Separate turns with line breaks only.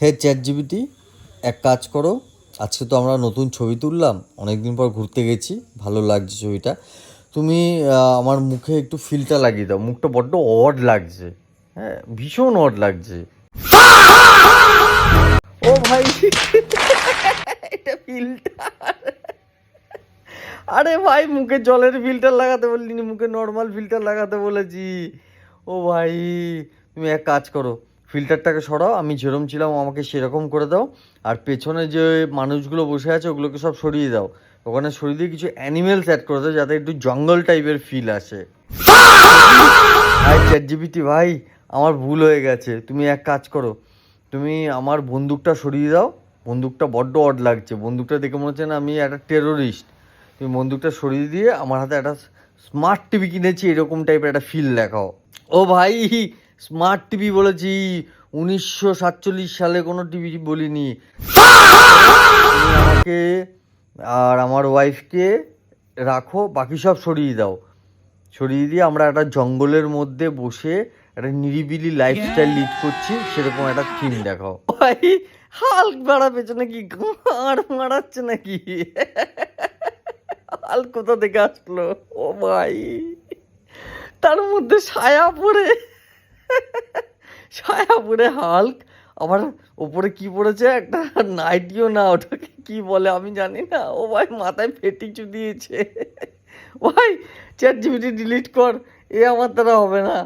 হে chat GPT, এক কাজ করো। আজকে তো আমরা নতুন ছবি তুললাম, অনেক দিন পর ঘুরতে গেছি, ভালো লাগছে ছবিটা। তুমি আমার মুখে একটু ফিল্টার লাগিয়ে দাও, মুখটা বড্ড অড লাগছে। হ্যাঁ, ভীষণ অড লাগছে। ও ভাই, এটা ফিল্টার? আরে ভাই, মুখে জলের ফিল্টার লাগাতে বলিনি, মুখে নর্মাল ফিল্টার লাগাতে বলেছি। ও ভাই, তুমি এক কাজ করো, ফিল্টারটাকে সরাও, আমি যেরকম ছিলাম আমাকে সেরকম করে দাও। আর পেছনে যে মানুষগুলো বসে আছে ওগুলোকে সব সরিয়ে দাও। ওখানে সরিয়ে দিয়ে কিছু অ্যানিমেলস অ্যাড করে দাও যাতে একটু জঙ্গল টাইপের ফিল আসে। ভাই চ্যাট জিপিটি ভাই, আমার ভুল হয়ে গেছে, তুমি এক কাজ করো, তুমি আমার বন্দুকটা সরিয়ে দাও। বন্দুকটা বড্ড অড লাগছে, বন্দুকটা দেখে মনে হচ্ছে না আমি একটা টেরোরিস্ট। তুমি বন্দুকটা সরিয়ে দিয়ে আমার হাতে একটা স্মার্ট টিভি কিনেছি এরকম টাইপের একটা ফিল দেখাও। ও ভাই, স্মার্ট টিভি বলেছি, 1947 সালে কোনো টিভি বলিনি। তুমি আমাকে আর আমার ওয়াইফকে রাখো, বাকি সব সরিয়ে দাও। সরিয়ে দিয়ে আমরা একটা জঙ্গলের মধ্যে বসে একটা নিরিবিলি লাইফস্টাইল লিড করছি, সেরকম একটা থিম দেখাও। ভাই, হাল্ক মারা পেছনে কি গাঁড় মারাচ্ছে নাকি? হাল্ক কোথা থেকে আসলো? ও ভাই, তার মধ্যে ছায়া পড়ে, ছায়া পড়ে হাল্ক, আবার ওপরে কি পড়েছে, একটা নাইটিও না, ওটাকে কি বলে আমি জানি না। ও ভাই, মাথায় ফেটিচু দিয়েছে। ভাই, চ্যাট জিপিটি ডিলিট কর, এ আমার দ্বারা হবে না।